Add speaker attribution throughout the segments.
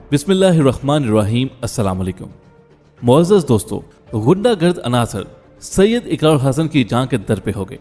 Speaker 1: बिस्मिल्लाहिर्रहमानिर्रहीम। अस्सलाम वालेकुम। मुअज़्ज़ज़ दोस्तों, गुंडागर्द अनासर सैयद इकरारुल हसन की जान के दर पे हो गए।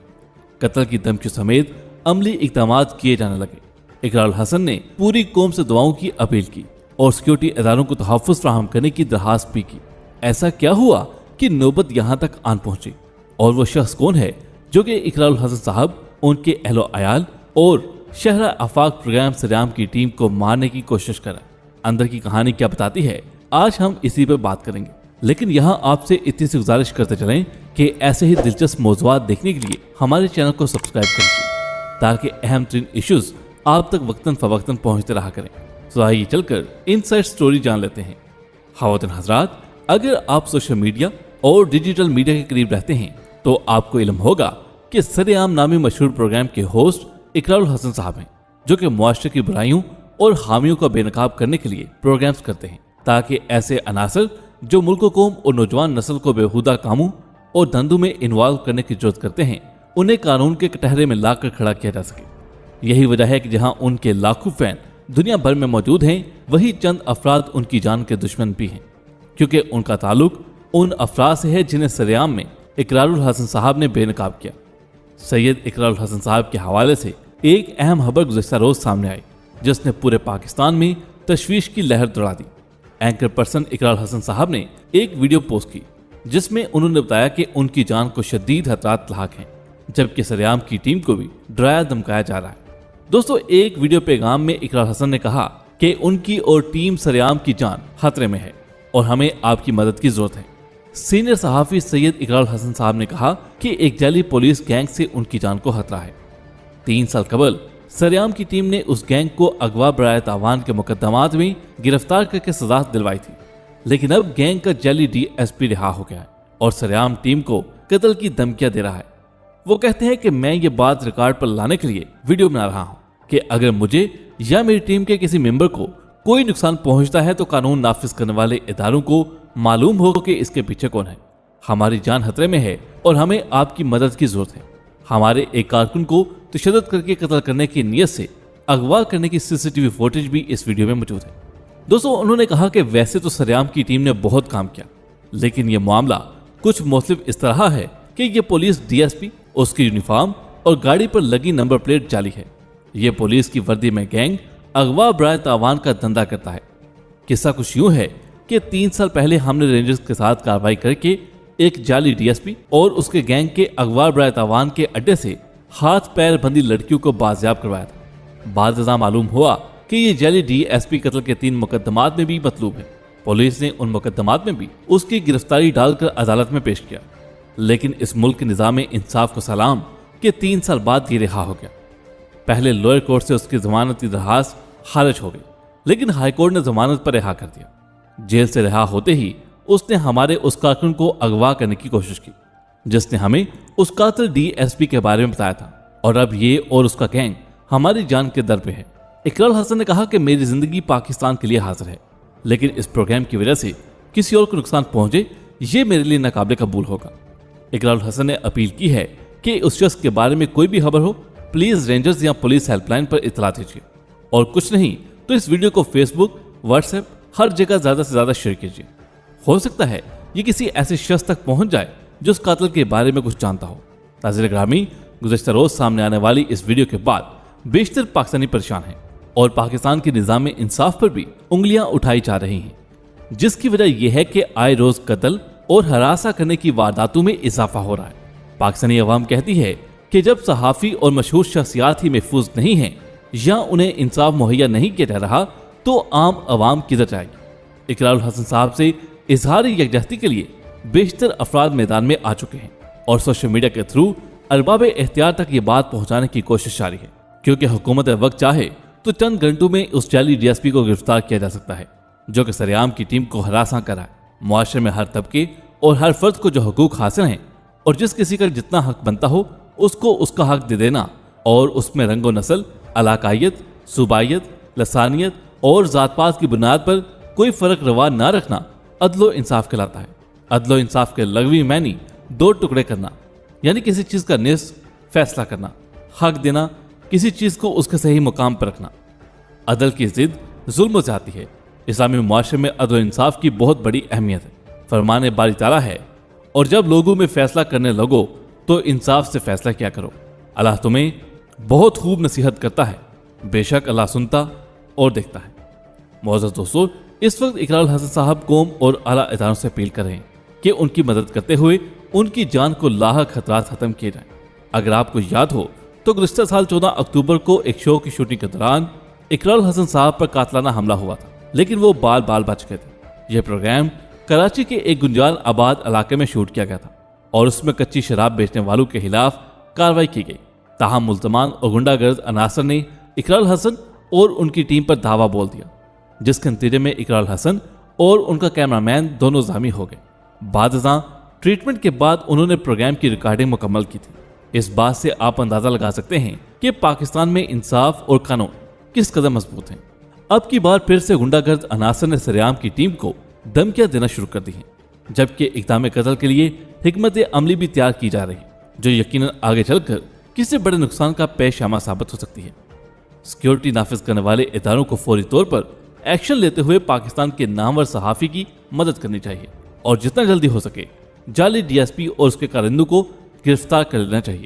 Speaker 1: कत्ल की धमकी समेत अमली इक़दामात किए जाने लगे। इकरारुल हसन ने पूरी कौम से दुआओं की अपील की और सिक्योरिटी इदारों को तहफ़्फ़ुज़ फराहम करने की दरख्वास्त भी की। ऐसा क्या हुआ कि नौबत यहाँ तक आन पहुंची, और वो शख्स कौन है जो कि इकरारुल हसन साहब, उनके अहलो अयाल और शहरा आफाक प्रोग्राम सरेआम की टीम को मारने की कोशिश करा। अंदर की कहानी क्या बताती है, आज हम इसी पर बात करेंगे। लेकिन यहाँ आपसे इतनी सी गुजारिश करते चलें कि ऐसे ही दिलचस्प मौज़ूआत देखने के लिए हमारे चैनल को सब्सक्राइब करिए ताकि अहम तरीन इश्यूज आप तक वक्तन फवक्तन पहुँचते रहा करें। तो आइए चलकर इनसाइड स्टोरी जान लेते हैं। ख़वातीन हज़रात, अगर आप सोशल मीडिया और डिजिटल मीडिया के करीब रहते हैं तो आपको इल्म होगा कि सरेआम नामी मशहूर प्रोग्राम के होस्ट इकरारुल हसन साहब हैं, जो कि मुआशरे की बुराइयों और खामियों का बेनकाब करने के लिए प्रोग्राम्स करते हैं ताकि ऐसे अनासर जो मुल्क कौम और नौजवान नस्ल को बेहुदा कामों और धंधों में इन्वॉल्व करने की जरूरत करते हैं, उन्हें कानून के कटहरे में लाकर खड़ा किया जा सके। यही वजह है कि जहां उनके लाखों फैन दुनिया भर में मौजूद हैं, वही चंद अफराद उनकी जान के दुश्मन भी हैं, क्योंकि उनका ताल्लुक उन अफराद से है जिन्हें सरेआम में इकरारुल हसन साहब ने बेनकाब किया। सैयद इकरारुल हसन साहब के हवाले से एक अहम खबर गुज़श्ता रोज सामने आई, जिसने पूरे पाकिस्तान में तशवीश की लहर दौड़ा दी। एंकर पर्सन इकरारुल हसन साहब ने एक वीडियो पोस्ट की जिसमें उन्होंने बताया कि उनकी जान को शदीद खतरात लाक हैं, जबकि सरेआम की टीम को भी डराया धमकाया जा रहा है। दोस्तों, एक वीडियो पैगाम में इकरारुल हसन ने कहा कि उनकी और टीम सरेआम की जान खतरे में है और हमें आपकी मदद की जरूरत है। सीनियर सहाफ़ी सैयद इकरारुल हसन साहब ने कहा कि एक जाली पुलिस गैंग से उनकी जान को खतरा है। 3 साल कबल सरेआम की टीम ने उस गैंग को अगवा बराए तावान के मुकदमात में गिरफ्तार करके सजा दिलवाई थी, लेकिन अब गैंग का जाली DSP रिहा हो गया है और सरेआम टीम को कत्ल की धमकियां दे रहा है। वो कहते हैं कि मैं ये बात रिकॉर्ड पर लाने के लिए वीडियो बना रहा हूँ कि अगर मुझे या मेरी टीम के किसी मेंबर को कोई नुकसान पहुंचता है तो कानून नाफिज करने वाले इदारों को मालूम हो कि इसके पीछे कौन है। हमारी जान खतरे में है और हमें आपकी मदद की जरूरत है। हमारे एक कारकुन को तशद्दुद करके कत्ल करने की नीयत से अगवा करने की CCTV फुटेज भी इस वीडियो में मौजूद है। दोस्तों, उन्होंने कहा कि वैसे तो सरेआम की टीम ने बहुत काम किया, लेकिन यह मामला कुछ मुख्तलिफ इस तरह है कि यह पुलिस DSP, उसकी यूनिफॉर्म और गाड़ी पर लगी नंबर प्लेट जाली है। यह पुलिस की वर्दी में गैंग अगवा बराए तावान का धंधा करता है। किस्सा कुछ यूं है कि 3 साल पहले हमने रेंजर्स के साथ कार्रवाई करके एक जाली DSP और उसके गैंग के अगवा बराए तावान के अड्डे से हाथ पैर बंधी लड़कियों को बाजियाब करवाया था। बाद मालूम हुआ कि ये जाली DSP कत्ल के 3 मुकदमात में भी मतलूब है। पुलिस ने उन मुकदमात में भी उसकी गिरफ्तारी डालकर अदालत में पेश किया, लेकिन इस मुल्क के निज़ाम इंसाफ को सलाम कि 3 साल बाद ये रिहा हो गया। पहले लोअर कोर्ट से उसकी जमानत की दरखास्त खारिज हो गई, लेकिन हाईकोर्ट ने जमानत पर रिहा कर दिया। जेल से रिहा होते ही उसने हमारे उस कारकुन को अगवा करने की कोशिश की जिसने हमें उस कातिल DSP के बारे में बताया था, और अब ये और उसका गैंग हमारी जान के दर पे है। इकरारुल हसन ने कहा कि मेरी जिंदगी पाकिस्तान के लिए हाजिर है, लेकिन इस प्रोग्राम की वजह से किसी और को नुकसान पहुंचे ये मेरे लिए नाकाबिल कबूल होगा। इकरारुल हसन ने अपील की है कि उस शख्स के बारे में कोई भी खबर हो, प्लीज रेंजर्स या पुलिस हेल्पलाइन पर इतला दीजिए, और कुछ नहीं तो इस वीडियो को फेसबुक, व्हाट्सएप, हर जगह ज्यादा से ज्यादा शेयर कीजिए। हो सकता है ये किसी ऐसे शख्स तक पहुंच जाए जो उस कातिल के बारे में कुछ जानता हो। नाज़रीन ग्रामी, गुज़श्ता रोज सामने आने वाली इस वीडियो के बाद बेशतर पाकिस्तानी परेशान हैं और पाकिस्तान के निज़ाम इंसाफ पर भी उंगलियां उठाई जा रही हैं, जिसकी वजह यह है कि आए रोज कत्ल और हरासा करने की वारदातों में इजाफा हो रहा है। पाकिस्तानी अवाम कहती है कि जब सहाफ़ी और मशहूर शख्सियात ही महफूज नहीं हैं या उन्हें इंसाफ मुहैया नहीं किया जा रहा तो आम अवाम किधर जाएगी। इकरारुल हसन साहब से इजहार यकजहती के लिए बेशतर अफराद मैदान में आ चुके हैं और सोशल मीडिया के थ्रू अरबाब एहतियार तक ये बात पहुंचाने की कोशिश जारी है, क्योंकि हुकूमत वक्त चाहे तो चंद घंटों में उस जाली DSP को गिरफ्तार किया जा सकता है जो कि सरेआम की टीम को हरासा कराए। मुआशरे में हर तबके और हर फर्द को जो हकूक हासिल हैं और जिस किसी का जितना हक बनता हो उसको उसका हक दे देना, और उसमें रंगो नस्ल, अलाकायत, सूबायत, लसानियत और जात पात की बुनियाद पर कोई फर्क रवा ना रखना अदलो इंसाफ कहलाता है। अदलो इंसाफ के लग़वी मैनी 2 टुकड़े करना, यानी किसी चीज का निस्फ फैसला करना, हक देना, किसी चीज को उसके सही मुकाम पर रखना। अदल की जिद जुल्म जाती है اسلامی معاشرے میں عدل و انصاف کی بہت بڑی اہمیت ہے۔ فرمان باری تعالیٰ ہے، اور جب لوگوں میں فیصلہ کرنے لگو تو انصاف سے فیصلہ کیا کرو، اللہ تمہیں بہت خوب نصیحت کرتا ہے، بے شک اللہ سنتا اور دیکھتا ہے۔ معزز دوستو، اس وقت اقرار الحسن صاحب قوم اور اعلیٰ اداروں سے اپیل کر رہے ہیں کہ ان کی مدد کرتے ہوئے ان کی جان کو لاحق خطرات ختم کیے جائیں۔ اگر آپ کو یاد ہو تو گزشتہ سال 14 اکتوبر کو ایک شو کی شوٹنگ کے دوران اقرار الحسن صاحب پر قاتلانہ حملہ ہوا تھا، لیکن وہ بال بچ گئے تھے۔ یہ پروگرام کراچی کے ایک گنجان آباد علاقے میں شوٹ کیا گیا تھا اور اس میں کچی شراب بیچنے والوں کے خلاف کارروائی کی گئی۔ تاہم ملزمان اور غنڈہ گرد عناصر نے اقرار الحسن اور ان کی ٹیم پر دھاوا بول دیا، جس کے نتیجے میں اقرار الحسن اور ان کا کیمرہ مین دونوں زخمی ہو گئے۔ بعد ازاں ٹریٹمنٹ کے بعد انہوں نے پروگرام کی ریکارڈنگ مکمل کی تھی۔ اس بات سے آپ اندازہ لگا سکتے ہیں کہ پاکستان میں انصاف اور قانون کس قدر مضبوط ہیں۔ اب کی بار پھر سے غنڈہ گرد عناصر نے سریعام کی ٹیم کو دھمکیاں دینا شروع کر دی ہیں، جبکہ اقدام قتل کے لیے حکمت عملی بھی تیار کی جا رہی ہے، جو یقیناً آگے چل کر کسی بڑے نقصان کا پیش خیمہ ثابت ہو سکتی ہے۔ سیکیورٹی نافذ کرنے والے اداروں کو فوری طور پر ایکشن لیتے ہوئے پاکستان کے نامور صحافی کی مدد کرنی چاہیے اور جتنا جلدی ہو سکے جعلی ڈی ایس پی اور اس کے کارندوں کو گرفتار کر لینا چاہیے۔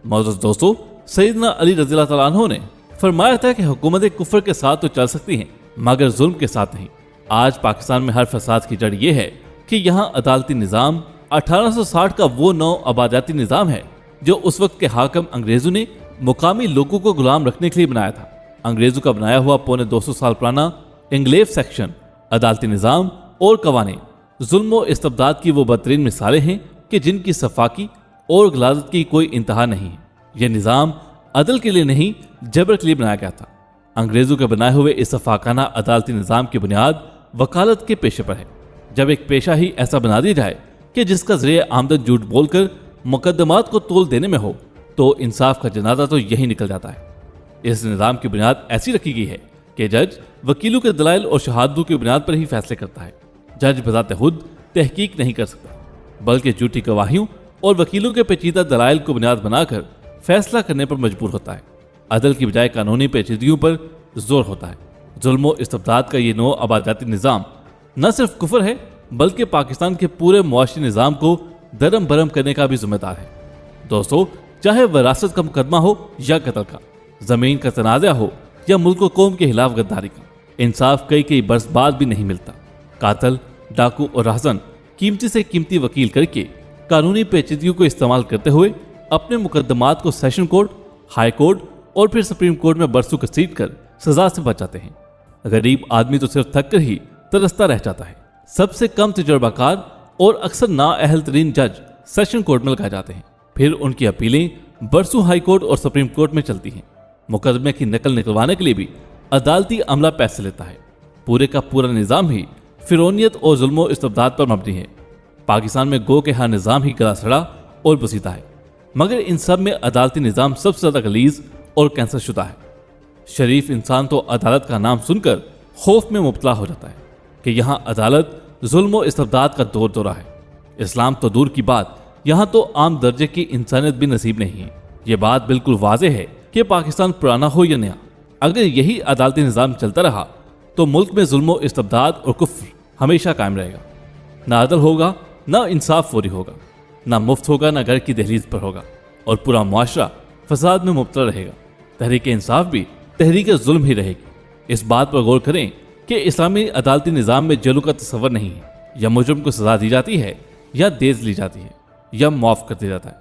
Speaker 1: معزز دوستو، سیدنا علی رضی اللہ تعالیٰ عنہ نے فرمایا تھا کہ حکومتیں کفر کے ساتھ تو چل سکتی ہیں مگر ظلم کے ساتھ نہیں۔ آج پاکستان میں ہر فساد کی جڑ یہ ہے کہ یہاں عدالتی نظام 1860 کا وہ نو آبادیاتی نظام ہے جو اس وقت کے حاکم انگریزوں نے مقامی لوگوں کو غلام رکھنے کے لیے بنایا تھا۔ انگریزوں کا بنایا ہوا 250 سال پرانا انگلیف سیکشن، عدالتی نظام اور قوانین ظلم و استبداد کی وہ بدترین مثالیں ہیں کہ جن کی صفاقی اور غلاظت کی کوئی انتہا نہیں ہے۔ یہ نظام عدل کے لیے نہیں، جبر کے لیے بنایا گیا تھا۔ انگریزوں کے بنائے ہوئے اس صفاقانہ عدالتی نظام کی بنیاد وکالت کے پیشے پر ہے۔ جب ایک پیشہ ہی ایسا بنا دیا جائے کہ جس کا ذریعہ آمدن جھوٹ بول کر مقدمات کو تول دینے میں ہو تو انصاف کا جنازہ تو یہی نکل جاتا ہے۔ اس نظام کی بنیاد ایسی رکھی گئی ہے کہ جج وکیلوں کے دلائل اور شہادتوں کی بنیاد پر ہی فیصلے کرتا ہے۔ جج بذات خود تحقیق نہیں کر سکتا، بلکہ جھوٹی گواہیوں اور وکیلوں کے پیچیدہ دلائل کو بنیاد بنا کر فیصلہ کرنے پر مجبور ہوتا ہے۔ عدل کی بجائے قانونی پیچیدگیوں پر زور ہوتا ہے۔ ظلم و استبداد کا یہ نو آبادیاتی نظام نہ صرف کفر ہے بلکہ پاکستان کے پورے معاشی نظام کو درم برم کرنے کا بھی ذمہ دار ہے۔ دوستو، چاہے وراثت کا مقدمہ ہو یا قتل کا، زمین کا تنازع ہو یا ملک و قوم کے خلاف غداری کا، انصاف کئی برس بعد بھی نہیں ملتا۔ قاتل، ڈاکو اور راہزن قیمتی سے قیمتی وکیل کر کے قانونی پیچیدگیوں کو استعمال کرتے ہوئے اپنے مقدمات کو سیشن کورٹ، ہائی کورٹ اور پھر سپریم کورٹ میں برسوں گھسیٹ کر سزا سے بچاتے ہیں۔ غریب آدمی تو صرف تھک کر ہی ترستا رہ جاتا ہے۔ سب سے کم تجربہ کار اور اکثر نااہل ترین جج سیشن کورٹ میں لگائے جاتے ہیں، پھر ان کی اپیلیں برسوں ہائی کورٹ اور سپریم کورٹ میں چلتی ہیں۔ مقدمے کی نقل نکلوانے کے لیے بھی عدالتی عملہ پیسے لیتا ہے۔ پورے کا پورا نظام ہی فرعونیت اور ظلم و استبداد پر مبنی ہے۔ پاکستان میں گو کہ ہر نظام ہی گلا سڑا اور بسیدہ ہے، مگر ان سب میں عدالتی نظام سب سے زیادہ غلیظ اور کینسر شدہ ہے۔ شریف انسان تو عدالت کا نام سن کر خوف میں مبتلا ہو جاتا ہے کہ یہاں عدالت ظلم و استبداد کا دور دورہ ہے۔ اسلام تو دور کی بات، یہاں تو عام درجے کی انسانیت بھی نصیب نہیں ہے۔ یہ بات بالکل واضح ہے کہ پاکستان پرانا ہو یا نیا، اگر یہی عدالتی نظام چلتا رہا تو ملک میں ظلم و استبداد اور کفر ہمیشہ قائم رہے گا۔ نہ عدل ہوگا، نہ انصاف فوری ہوگا، نہ مفت ہوگا، نہ گھر کی دہلیز پر ہوگا، اور پورا معاشرہ فساد میں مبتلا رہے گا۔ تحریک انصاف بھی تحریک ظلم ہی رہے گی۔ اس بات پر غور کریں کہ اسلامی عدالتی نظام میں جیلوں کا تصور نہیں ہے۔ یا مجرم کو سزا دی جاتی ہے، یا دیز لی جاتی ہے، یا معاف کر دیا جاتا ہے،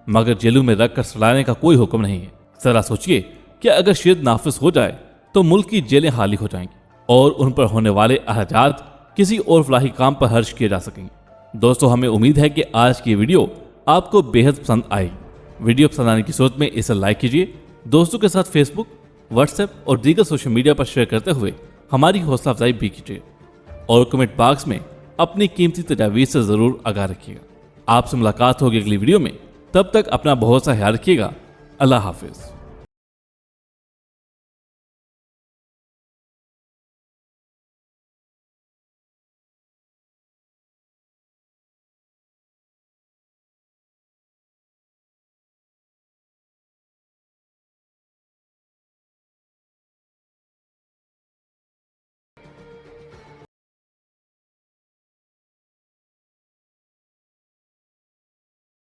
Speaker 1: مگر جیلوں میں رکھ کر سڑانے کا کوئی حکم نہیں ہے۔ ذرا سوچئے کہ اگر شریعت نافذ ہو جائے تو ملک کی جیلیں خالی ہو جائیں گی اور ان پر ہونے والے اخراجات کسی اور فلاحی کام پر خرچ کیے جا سکیں گے۔ دوستو، ہمیں امید ہے کہ آج کی ویڈیو آپ کو بے حد پسند آئی۔ ویڈیو پسند آنے کی صورت میں اسے لائک کیجیے، دوستوں کے ساتھ فیس بک، واٹس ایپ اور دیگر سوشل میڈیا پر شیئر کرتے ہوئے ہماری حوصلہ افزائی بھی کیجیے، اور کمنٹ باکس میں اپنی قیمتی تجاویز سے ضرور آگاہ رکھیے گا۔ آپ سے ملاقات ہوگی اگلی ویڈیو میں، تب تک اپنا بہت سا خیال رکھیے گا۔ اللہ حافظ۔